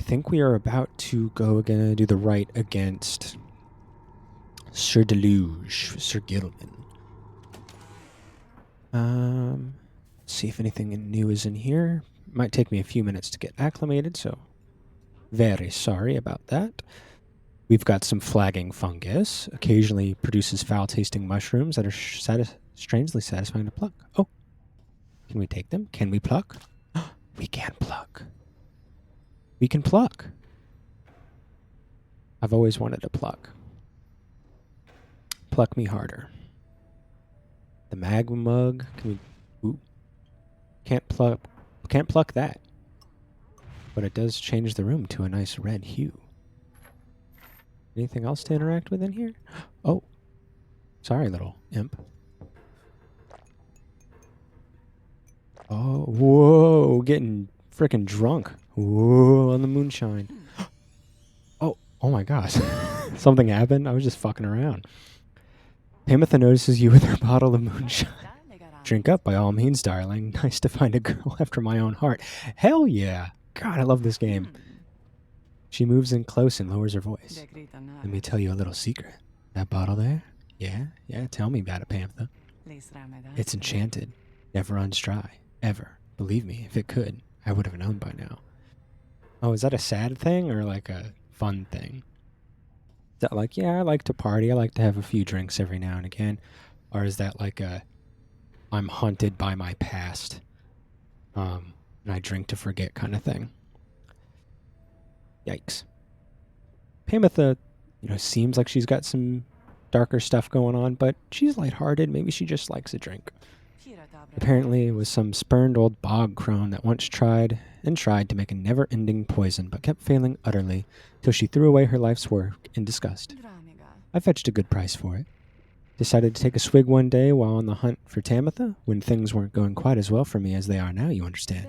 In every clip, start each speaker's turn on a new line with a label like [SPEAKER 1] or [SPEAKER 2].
[SPEAKER 1] think we are about to go again, do the right against Sir Deluge, Sir Gilman. See if anything new is in here. Might take me a few minutes to get acclimated, so very sorry about that. We've got some flagging fungus. Occasionally produces foul-tasting mushrooms that are strangely satisfying to pluck. Oh, can we take them? Can we pluck? We can pluck. We can pluck. I've always wanted to pluck. Pluck me harder. The magma mug. Can we? Ooh. Can't pluck that. But it does change the room to a nice red hue. Anything else to interact with in here? Oh. Sorry, little imp. Oh, whoa. Getting freaking drunk. Whoa, on the moonshine. Oh my gosh. Something happened? I was just fucking around. Pamitha notices you with her bottle of moonshine. Drink up by all means, darling. Nice to find a girl after my own heart. Hell yeah. God, I love this game. She moves in close and lowers her voice. Let me tell you a little secret. That bottle there? Yeah, tell me about it, Pamitha. It's enchanted. Never runs dry. Ever. Believe me, if it could, I would have known by now. Oh, is that a sad thing or like a fun thing? Is that like, yeah, I like to party. I like to have a few drinks every now and again. Or is that like a, I'm haunted by my past, and I drink to forget kind of thing? Yikes. Pamitha, seems like she's got some darker stuff going on, but she's lighthearted. Maybe she just likes a drink. Apparently, it was some spurned old bog crone that once tried to make a never-ending poison, but kept failing utterly, till she threw away her life's work in disgust. I fetched a good price for it. Decided to take a swig one day while on the hunt for Tamitha, when things weren't going quite as well for me as they are now, you understand.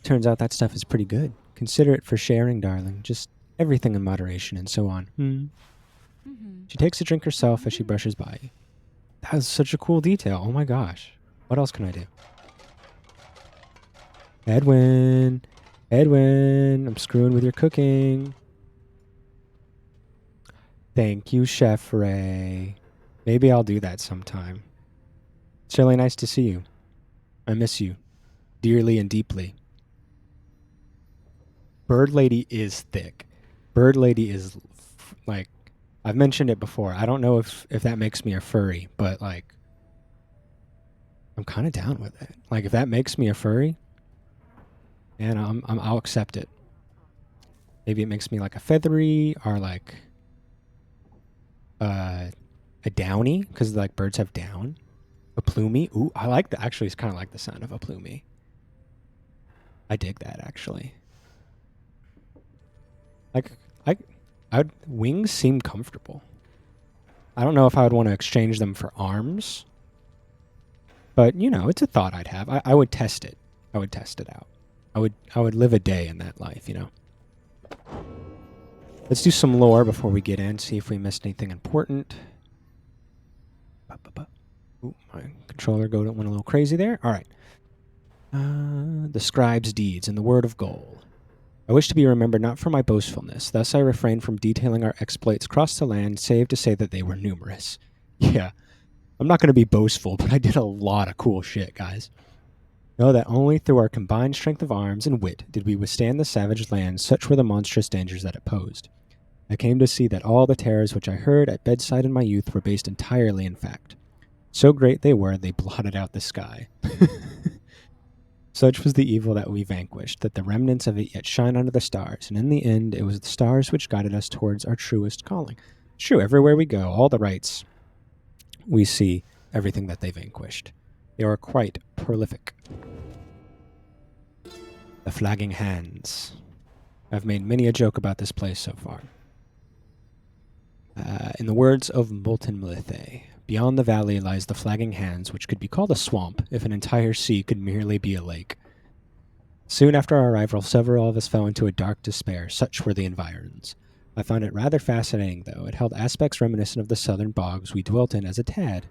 [SPEAKER 1] Turns out that stuff is pretty good. Consider it for sharing, darling. Just everything in moderation and so on. She takes a drink herself as she brushes by. That was such a cool detail. Oh my gosh. What else can I do? Edwin, I'm screwing with your cooking. Thank you, Chef Ray. Maybe I'll do that sometime. It's really nice to see you. I miss you. Dearly and deeply. Bird Lady is thick. Bird Lady is, like, I've mentioned it before. I don't know if that makes me a furry, but, like, I'm kind of down with it. Like, if that makes me a furry, and I'll accept it. Maybe it makes me, like, a feathery, or, like, a downy, because, like, birds have down. A plumy. Ooh, I like that. Actually, it's kind of like the sound of a plumy. I dig that, actually. Like, wings seem comfortable. I don't know if I would want to exchange them for arms. But, it's a thought I'd have. I would test it. I would test it out. I would live a day in that life, Let's do some lore before we get in, see if we missed anything important. Ooh, my controller went a little crazy there. All right. The scribe's deeds and the word of goal. I wish to be remembered not for my boastfulness. Thus I refrained from detailing our exploits across the land, save to say that they were numerous. Yeah, I'm not going to be boastful, but I did a lot of cool shit, guys. Know that only through our combined strength of arms and wit did we withstand the savage land, such were the monstrous dangers that it posed. I came to see that all the terrors which I heard at bedside in my youth were based entirely in fact. So great they were, they blotted out the sky. Such was the evil that we vanquished, that the remnants of it yet shine under the stars, and in the end it was the stars which guided us towards our truest calling. It's true, everywhere we go, all the rights, we see everything that they vanquished. They are quite prolific. The flagging hands. I've made many a joke about this place so far. In the words of Molten Melithe, beyond the valley lies the flagging hands, which could be called a swamp if an entire sea could merely be a lake. Soon after our arrival, several of us fell into a dark despair. Such were the environs. I found it rather fascinating, though. It held aspects reminiscent of the southern bogs we dwelt in as a tad.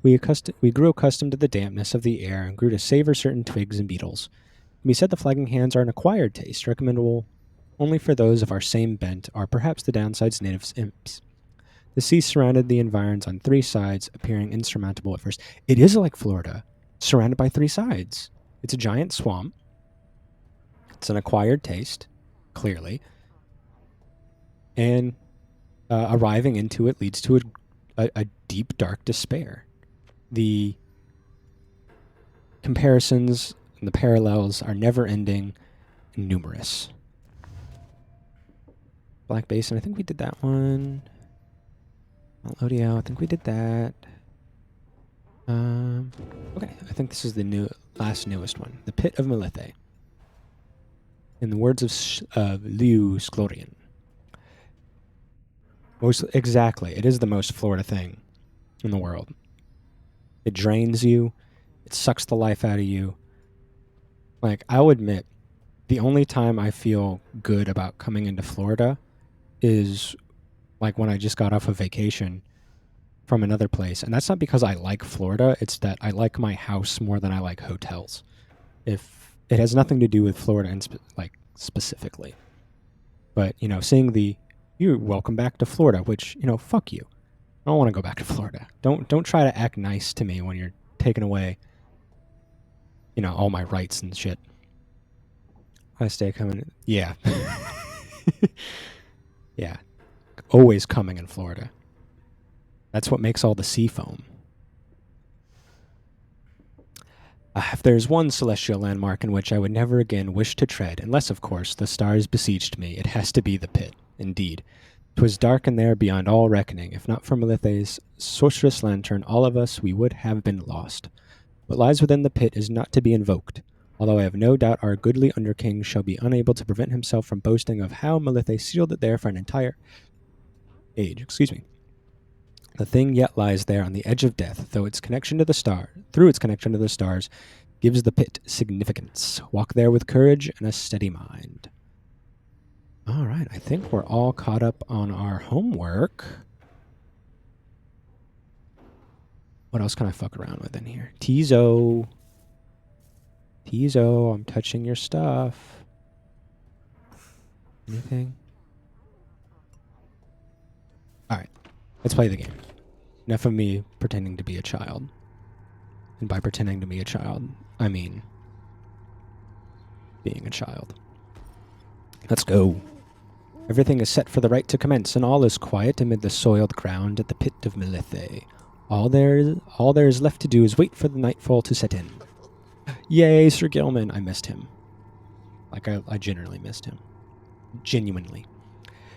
[SPEAKER 1] We grew accustomed to the dampness of the air and grew to savor certain twigs and beetles. be said the flagging hands are an acquired taste, recommendable only for those of our same bent, are perhaps the downside's native imps. The sea surrounded the environs on 3 sides, appearing insurmountable at first. It is like Florida, surrounded by 3 sides. It's a giant swamp. It's an acquired taste, clearly. And arriving into it leads to a deep, dark despair. The comparisons and the parallels are never-ending and numerous. Black Basin, I think we did that one. Mount Lodial, I think we did that. Okay, I think this is the newest one. The Pit of Melithe. In the words of Liu Sklorian. Exactly, it is the most Florida thing in the world. It drains you. It sucks the life out of you. Like, I'll admit, the only time I feel good about coming into Florida is like when I just got off a vacation from another place. And that's not because I like Florida. It's that I like my house more than I like hotels. If it has nothing to do with Florida and specifically. But, seeing you're welcome back to Florida, which, fuck you. I don't want to go back to Florida. Don't try to act nice to me when you're taking away, all my rights and shit. I stay coming. Yeah. Yeah. Always coming in Florida. That's what makes all the sea foam. If there's one celestial landmark in which I would never again wish to tread, unless, of course, the stars besieged me, it has to be the pit. Indeed. 'Twas dark in there beyond all reckoning. If not for Melithe's sorceress lantern, all of us, we would have been lost. What lies within the pit is not to be invoked, although I have no doubt our goodly underking shall be unable to prevent himself from boasting of how Melithe sealed it there for an entire age. The thing yet lies there on the edge of death, through its connection to the stars, gives the pit significance. Walk there with courage and a steady mind. All right, I think we're all caught up on our homework. What else can I fuck around with in here? Tizo, I'm touching your stuff. Anything? All right, let's play the game. Enough of me pretending to be a child. And by pretending to be a child, I mean being a child. Let's go. Everything is set for the rite to commence, and all is quiet amid the soiled ground at the pit of Melithe. All there is left to do is wait for the nightfall to set in. Yay, Sir Gilman! I missed him. I generally missed him. Genuinely.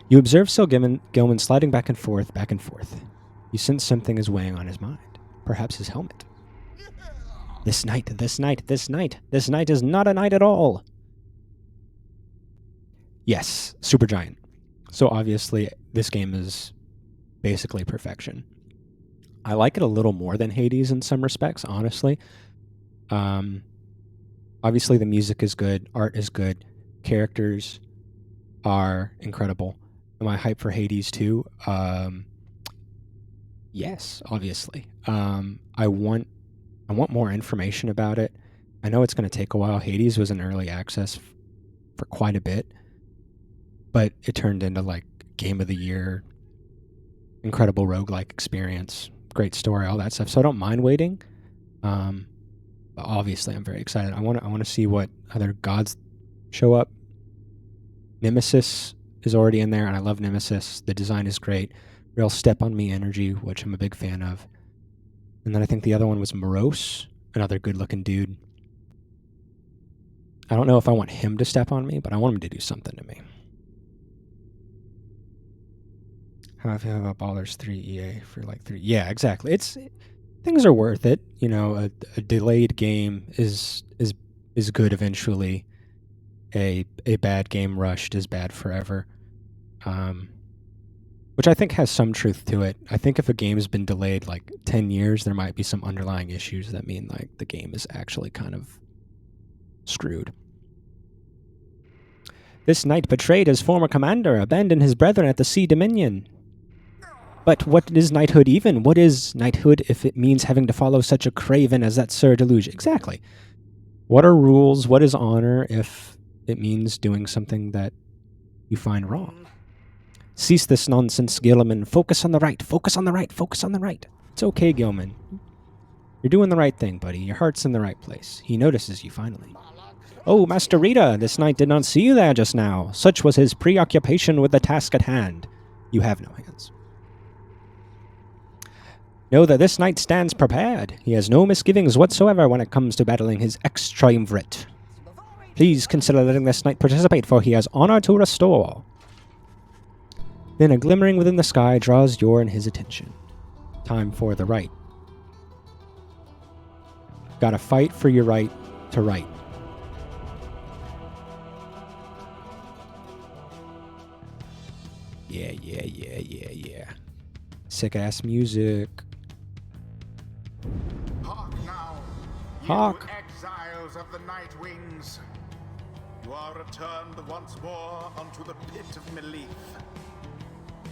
[SPEAKER 1] You observe Sir Gilman sliding back and forth. You sense something is weighing on his mind. Perhaps his helmet. This night is not a night at all. Yes, Supergiant. So obviously, this game is basically perfection. I like it a little more than Hades in some respects, honestly. Obviously, the music is good, art is good, characters are incredible. Am I hyped for Hades too? Yes, obviously. I want more information about it. I know it's going to take a while. Hades was in early access for quite a bit, but it turned into Game of the Year, incredible roguelike experience, great story, all that stuff. So I don't mind waiting. But obviously, I'm very excited. I want to see what other gods show up. Nemesis is already in there, and I love Nemesis. The design is great. Real step on me energy, which I'm a big fan of. And then I think the other one was Morose, another good-looking dude. I don't know if I want him to step on me, but I want him to do something to me. How I feel about Baldur's 3 EA for 3. Yeah, exactly. Things are worth it. A delayed game is good eventually. A bad game rushed is bad forever. Which I think has some truth to it. I think if a game has been delayed 10 years, there might be some underlying issues that mean the game is actually kind of screwed. This knight betrayed his former commander, abandoned his brethren at the Sea Dominion. But what is knighthood even? What is knighthood if it means having to follow such a craven as that Sir Deluge? Exactly. What are rules? What is honor if it means doing something that you find wrong? Cease this nonsense, Gilman. Focus on the right. Focus on the right. Focus on the right. It's okay, Gilman. You're doing the right thing, buddy. Your heart's in the right place. He notices you finally. Oh, Master Rita, this knight did not see you there just now. Such was his preoccupation with the task at hand. You have no hands. Know that this knight stands prepared. He has no misgivings whatsoever when it comes to battling his ex-triumvirate. Please consider letting this knight participate, for he has honor to restore. Then a glimmering within the sky draws your and his attention. Time for the right. Gotta fight for your right to right. Yeah. Sick-ass music.
[SPEAKER 2] Hark now,
[SPEAKER 1] Hark.
[SPEAKER 2] you exiles of the Night Wings. You are returned once more unto the pit of Melith.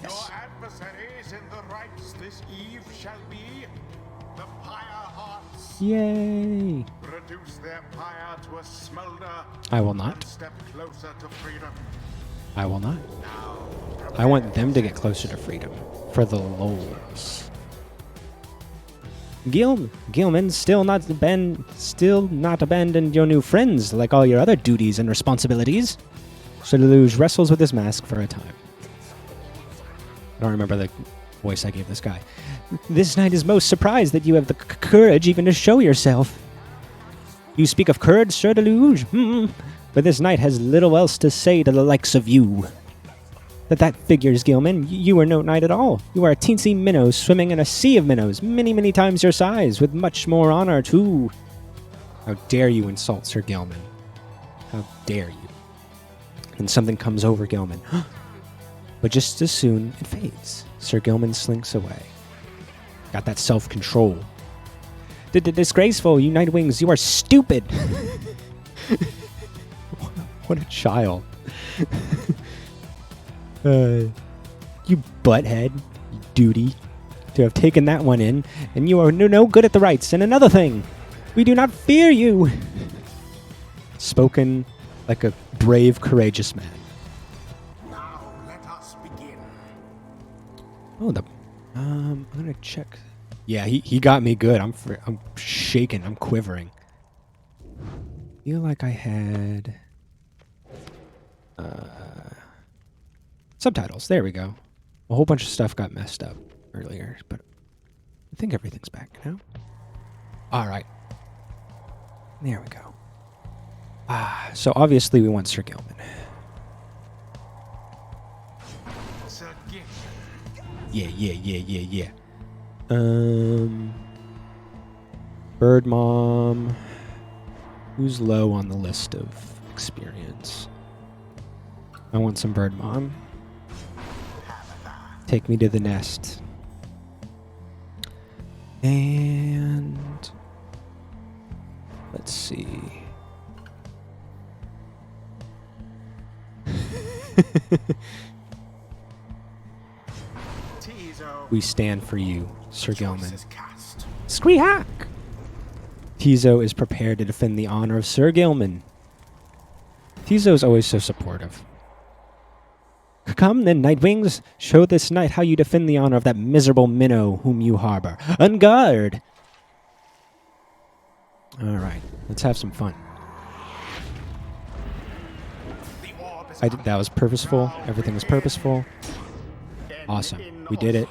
[SPEAKER 1] Yes.
[SPEAKER 2] Your adversaries in the rites this eve shall be the Pyre Hearts.
[SPEAKER 1] Yay!
[SPEAKER 2] Reduce their pyre to a smolder.
[SPEAKER 1] I will not.
[SPEAKER 2] And step closer to freedom.
[SPEAKER 1] I will not. I want them to get closer to freedom. For the lols. Gilman, still not abandoned your new friends like all your other duties and responsibilities. Sir Deluge wrestles with his mask for a time. I don't remember the voice I gave this guy. This knight is most surprised that you have the courage even to show yourself. You speak of courage, Sir Deluge? But this knight has little else to say to the likes of you. That figures, Gilman. You are no knight at all. You are a teensy minnow swimming in a sea of minnows, many, many times your size, with much more honor, too. How dare you insult Sir Gilman? How dare you? And something comes over Gilman. But just as soon, it fades. Sir Gilman slinks away. Got that self-control. Disgraceful, you Nightwings, you are stupid! What a child. You butthead, you duty, to have taken that one in, and you are no good at the rights. And another thing, we do not fear you. Spoken like a brave, courageous man.
[SPEAKER 2] Now let us begin.
[SPEAKER 1] Oh, I'm gonna check. Yeah, he got me good. I'm shaking. I'm quivering. Feel like I had subtitles. There we go. A whole bunch of stuff got messed up earlier, but I think everything's back now. All right. There we go. So obviously we want Sir Gilman.
[SPEAKER 2] Sir Gilman.
[SPEAKER 1] Yeah. Bird Mom. Who's low on the list of experience? I want some Bird Mom. Take me to the nest. And let's see. We stand for you, Sir Gilman. Scree-hack! Tizo is prepared to defend the honor of Sir Gilman. Tizo is always so supportive. Come then, Nightwings, show this knight how you defend the honor of that miserable minnow whom you harbor. On guard! Alright, let's have some fun. That was purposeful. Everything was purposeful. Awesome. We did it.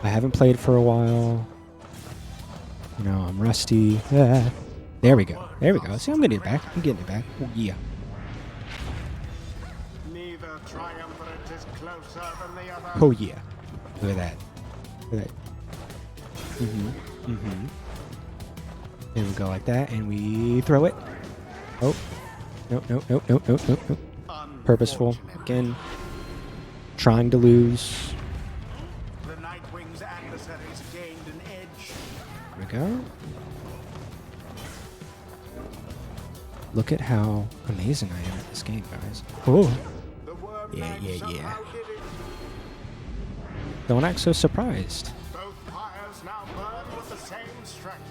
[SPEAKER 1] I haven't played for a while. You know, I'm rusty. There we go. There we go. See, I'm getting it back. I'm getting it back. Oh, yeah. Oh, yeah. Look at that. Look at that. And we go like that, and we throw it. Oh. Nope. Purposeful. Again. Trying to lose.
[SPEAKER 2] The Nightwing's adversaries gained an edge.
[SPEAKER 1] There we go. Look at how amazing I am at this game, guys. Oh. Yeah. Don't act so surprised.
[SPEAKER 2] Both pyres now burn with the same strength.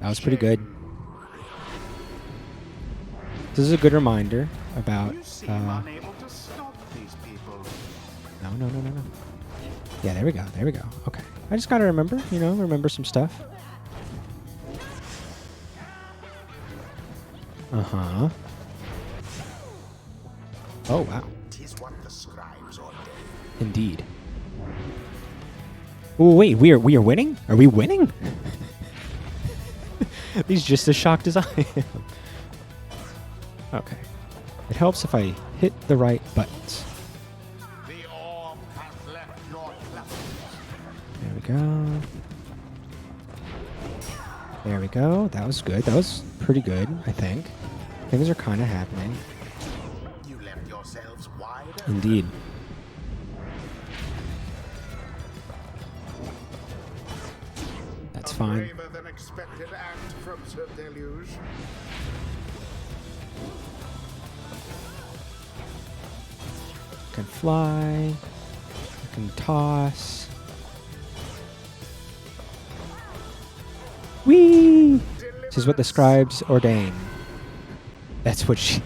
[SPEAKER 1] That was pretty good. This is a good reminder about...
[SPEAKER 2] You seem unable to stop these people.
[SPEAKER 1] No. Yeah, there we go. There we go. Okay. I just gotta remember, remember some stuff. Uh-huh. Oh, wow.
[SPEAKER 2] 'Tis what the scribes ordain.
[SPEAKER 1] Indeed. Oh, wait, we are winning? Are we winning? He's just as shocked as I am. Okay. It helps if I hit the right buttons.
[SPEAKER 2] The orb has left your clutches.
[SPEAKER 1] There we go. There we go. That was good. That was pretty good, I think. Things are kind of happening.
[SPEAKER 2] You left yourselves wide open.
[SPEAKER 1] Indeed. That's fine.
[SPEAKER 2] Braver than expected act from Sir Deluge.
[SPEAKER 1] I can fly. I can toss. Whee! This is what the scribes ordain. That's what she...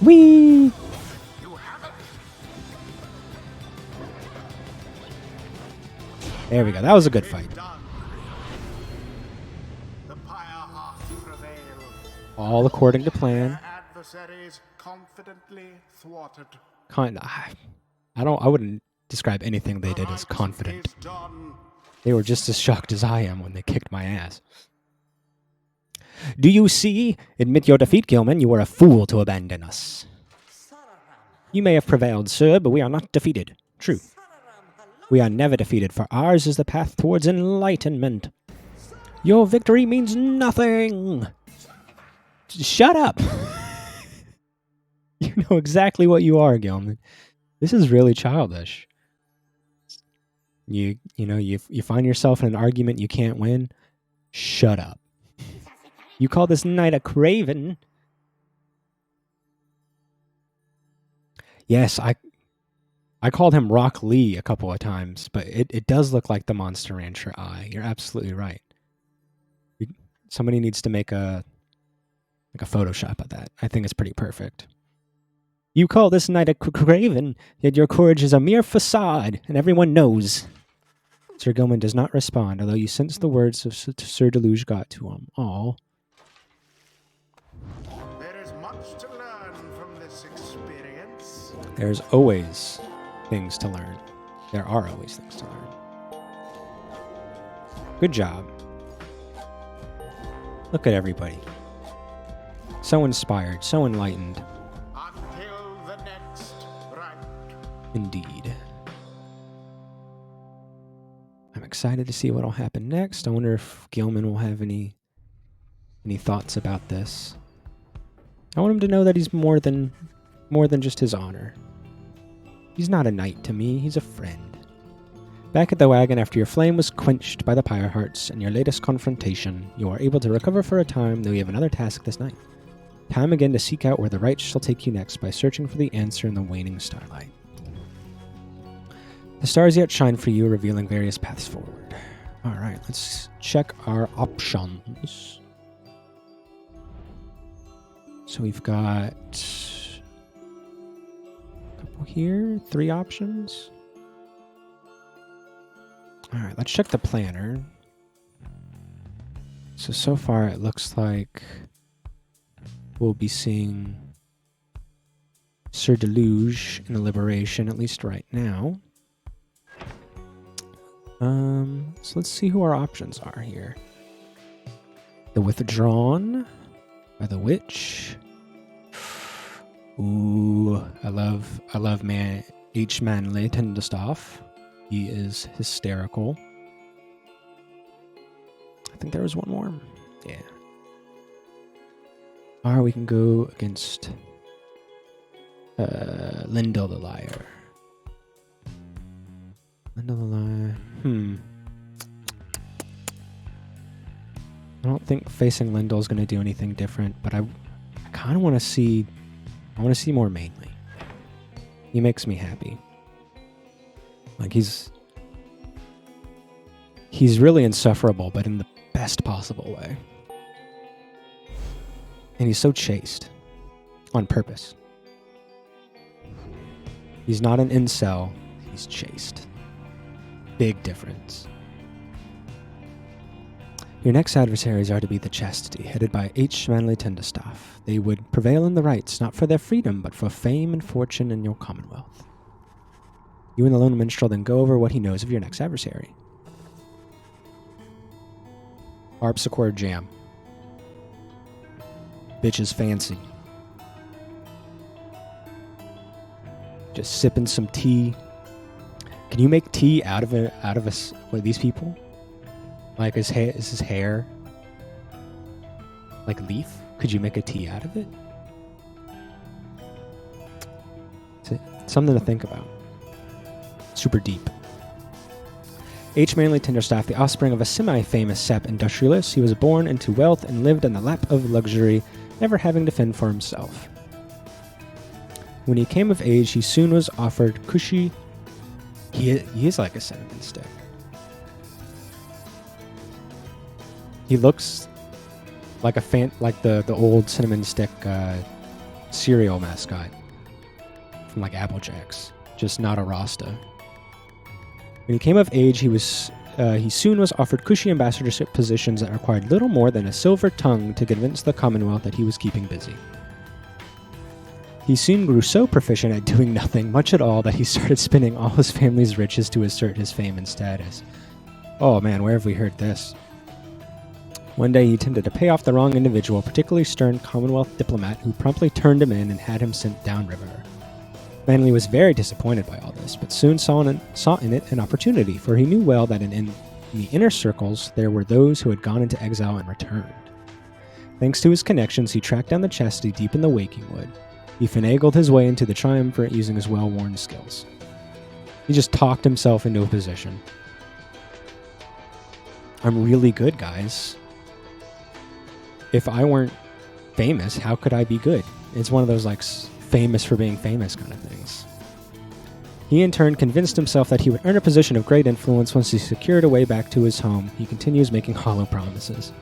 [SPEAKER 1] Whee!
[SPEAKER 2] You have it.
[SPEAKER 1] There we go. That was a good fight.
[SPEAKER 2] Done. The Pyre hath prevailed.
[SPEAKER 1] All according to plan.
[SPEAKER 2] Their adversaries confidently thwarted.
[SPEAKER 1] I wouldn't describe anything they did as confident.
[SPEAKER 2] Is done.
[SPEAKER 1] They were just as shocked as I am when they kicked my ass. Do you see? Admit your defeat, Gilman. You were a fool to abandon us. You may have prevailed, sir, but we are not defeated. True. We are never defeated, for ours is the path towards enlightenment. Your victory means nothing. Shut up. You know exactly what you are, Gilman. This is really childish. You find yourself in an argument you can't win. Shut up. You call this knight a craven? Yes, I called him Rock Lee a couple of times, but it does look like the Monster Rancher eye. You're absolutely right. Somebody needs to make a Photoshop of that. I think it's pretty perfect. You call this knight a craven, yet your courage is a mere facade, and everyone knows. Sir Gilman does not respond, although you sense the words of Sir Deluge got to him. All.
[SPEAKER 2] There is much to learn from this experience.
[SPEAKER 1] There's always things to learn. There are always things to learn. Good job. Look at everybody. So inspired, so enlightened.
[SPEAKER 2] Until the next right.
[SPEAKER 1] Indeed. I'm excited to see what will happen next. I wonder if Gilman will have any thoughts about this. I want him to know that he's more than just his honor. He's not a knight to me, he's a friend. Back at the wagon after your flame was quenched by the Pyre Hearts and your latest confrontation, you are able to recover for a time, though you have another task this night. Time again to seek out where the right shall take you next by searching for the answer in the waning starlight. The stars yet shine for you, revealing various paths forward. Alright, let's check our options. So we've got a couple here, 3 options. Alright, let's check the planner. So far it looks like we'll be seeing Sir Deluge in the Liberation, at least right now. So let's see who our options are here. The Withdrawn by the Witch. Ooh, I love H. Manley Tenderstaff. He is hysterical. I think there was one more. Yeah. Or we can go against Lindell the Liar. Lindell the Liar. I don't think facing Lindell is going to do anything different, but I kind of want to see. I want to see more mainly. He makes me happy. Like, he's really insufferable, but in the best possible way. And he's so chaste. On purpose. He's not an incel. He's chaste. Big difference. Your next adversaries are to be the Chastity, headed by H. Manly Tenderstaff. They would prevail in the rights, not for their freedom, but for fame and fortune in your commonwealth. You and the Lone Minstrel then go over what he knows of your next adversary. Harpsichord jam. Bitch is fancy. Just sipping some tea. Can you make tea out of these people? Like, is his hair like leaf? Could you make a tea out of it? It's something to think about. Super deep. H. Manly Tenderstaff, the offspring of a semi-famous sap industrialist, he was born into wealth and lived in the lap of luxury, never having to fend for himself. When he came of age, he soon was offered cushy. He is like a cinnamon stick. He looks like the old cinnamon stick cereal mascot from like Apple Jacks, just not a Rasta. When he came of age, he soon was offered cushy ambassadorship positions that required little more than a silver tongue to convince the Commonwealth that he was keeping busy. He soon grew so proficient at doing nothing, much at all, that he started spending all his family's riches to assert his fame and status. Oh man, where have we heard this? One day he attempted to pay off the wrong individual, a particularly stern Commonwealth diplomat who promptly turned him in and had him sent downriver. Manly was very disappointed by all this, but soon saw in it an opportunity, for he knew well that in the inner circles there were those who had gone into exile and returned. Thanks to his connections, he tracked down the Chastity deep in the Waking Wood. He finagled his way into the Triumvirate using his well-worn skills. He just talked himself into a position. I'm really good, guys. If I weren't famous, how could I be good? It's one of those, like, famous for being famous kind of things. He in turn convinced himself that he would earn a position of great influence once he secured a way back to his home. He continues making hollow promises.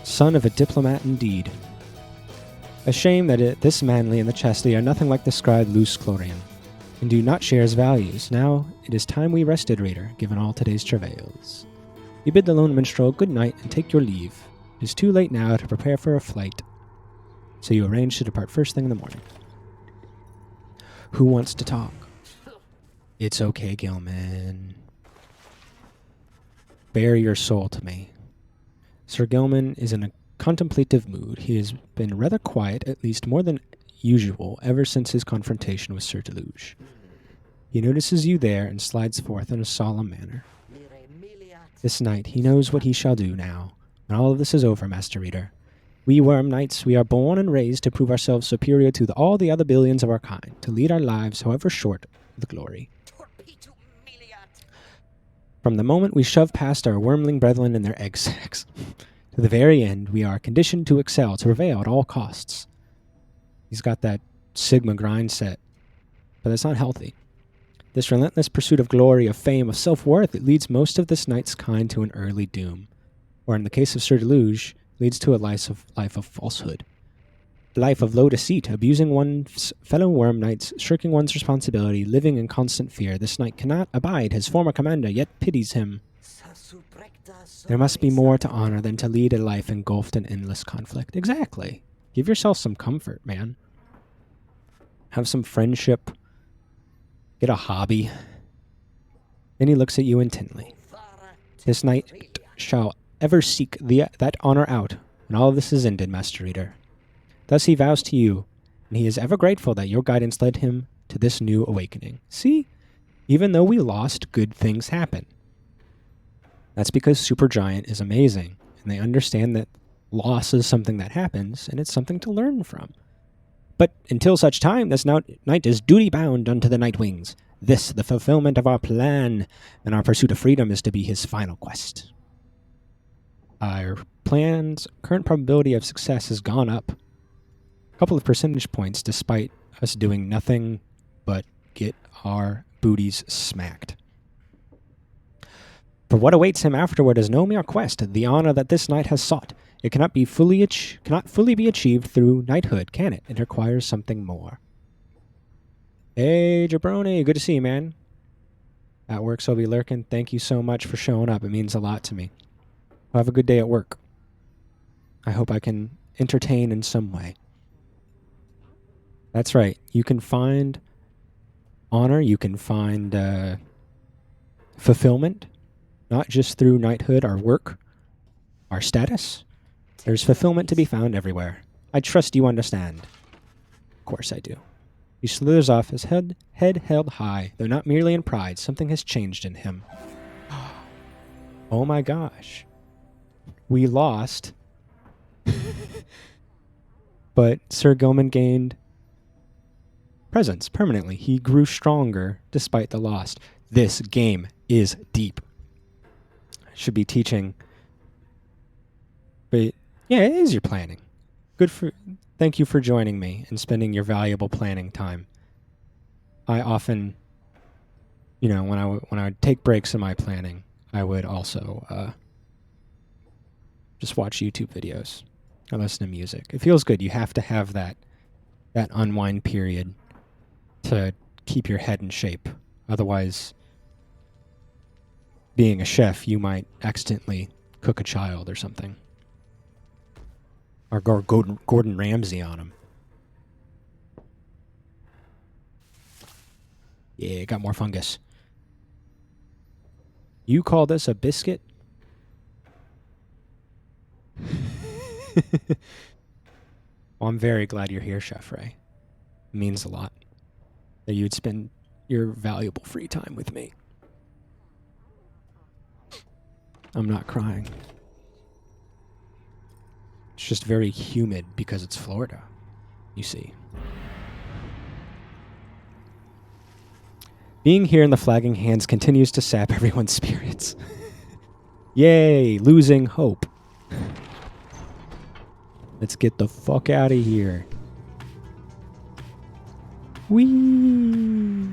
[SPEAKER 1] Son of a diplomat indeed. A shame that this Manly and the Chastity are nothing like the scribe Luce Clorian, and do not share his values. Now it is time we rested, reader, given all today's travails. You bid the Lone Minstrel good night and take your leave. It is too late now to prepare for a flight, so you arrange to depart first thing in the morning. Who wants to talk? It's okay, Gilman. Bare your soul to me. Sir Gilman is in a contemplative mood. He has been rather quiet, at least more than usual, ever since his confrontation with Sir Deluge. He notices you there and slides forth in a solemn manner. This night he knows what he shall do now. When all of this is over, Master Reader, we Worm Knights, we are born and raised to prove ourselves superior to all the other billions of our kind, to lead our lives, however short, with glory. From the moment we shove past our wormling brethren in their egg sacs, to the very end, we are conditioned to excel, to prevail at all costs. He's got that Sigma grind set, but it's not healthy. This relentless pursuit of glory, of fame, of self-worth, it leads most of this knight's kind to an early doom, or in the case of Sir Deluge, leads to a life of falsehood. A life of low deceit, abusing one's fellow worm knights, shirking one's responsibility, living in constant fear. This knight cannot abide his former commander, yet pities him. There must be more to honor than to lead a life engulfed in endless conflict. Exactly. Give yourself some comfort, man. Have some friendship. Get a hobby. Then he looks at you intently. This knight shall ever seek that honor out when all of this is ended, Master Reader. Thus he vows to you, and he is ever grateful that your guidance led him to this new awakening. See? Even though we lost, good things happen. That's because Supergiant is amazing, and they understand that loss is something that happens, and it's something to learn from. But until such time, this knight is duty-bound unto the Night Wings. This, the fulfillment of our plan, and our pursuit of freedom is to be his final quest. Our plan's current probability of success has gone up a couple of percentage points despite us doing nothing but get our booties smacked. For what awaits him afterward is no mere quest, the honor that this knight has sought. It cannot fully be achieved through knighthood, can it? It requires something more. Hey, Jabroni, good to see you, man. At work, so be lurking. Thank you so much for showing up. It means a lot to me. Have a good day at work. I hope I can entertain in some way. That's right. You can find honor. You can find fulfillment, not just through knighthood, our work, our status. There's fulfillment to be found everywhere. I trust you understand. Of course I do. He slithers off, his head held high, though not merely in pride. Something has changed in him. Oh my gosh. We lost. But Sir Gilman gained presence permanently. He grew stronger despite the loss. This game is deep. I should be teaching. But yeah, it is your planning. Thank you for joining me and spending your valuable planning time. I often, when I would take breaks in my planning, I would also just watch YouTube videos or listen to music. It feels good. You have to have that unwind period to keep your head in shape. Otherwise, being a chef, you might accidentally cook a child or something. Or Gordon Ramsay on him. Yeah, got more fungus. You call this a biscuit? Well, I'm very glad you're here, Chef Ray. It means a lot that you'd spend your valuable free time with me. I'm not crying. It's just very humid because it's Florida, you see. Being here in the flagging hands continues to sap everyone's spirits. Yay, losing hope. Let's get the fuck out of here. Whee!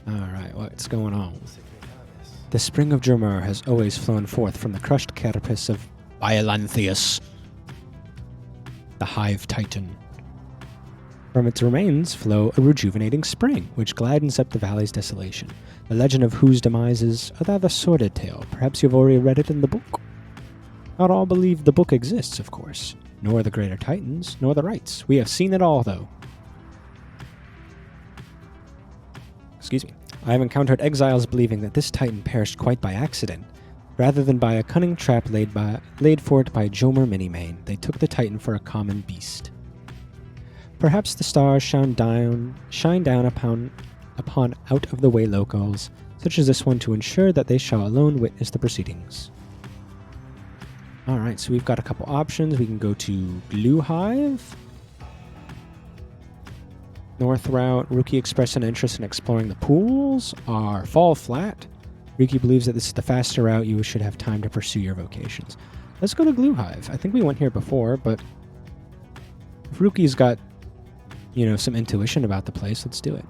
[SPEAKER 1] Alright, what's going on? The spring of Dromur has always flown forth from the crushed carapace of Biolanthius, the hive titan. From its remains flow a rejuvenating spring, which gladdens up the valley's desolation, the legend of whose demise is a rather sordid tale. Perhaps you've already read it in the book. Not all believe the book exists, of course, nor the greater titans, nor the rites. We have seen it all, though. Excuse me. I have encountered exiles believing that this titan perished quite by accident. Rather than by a cunning trap laid for it by Jomer Minimane, they took the titan for a common beast. Perhaps the stars shine down upon out-of-the-way locals, such as this one, to ensure that they shall alone witness the proceedings. Alright, so we've got a couple options. We can go to Glue Hive. North route, Rookie expressed an interest in exploring the pools. Or Fall Flat. Rookie believes that this is the faster route. You should have time to pursue your vocations. Let's go to Glue Hive. I think we went here before, but if Rookie's got, some intuition about the place, let's do it.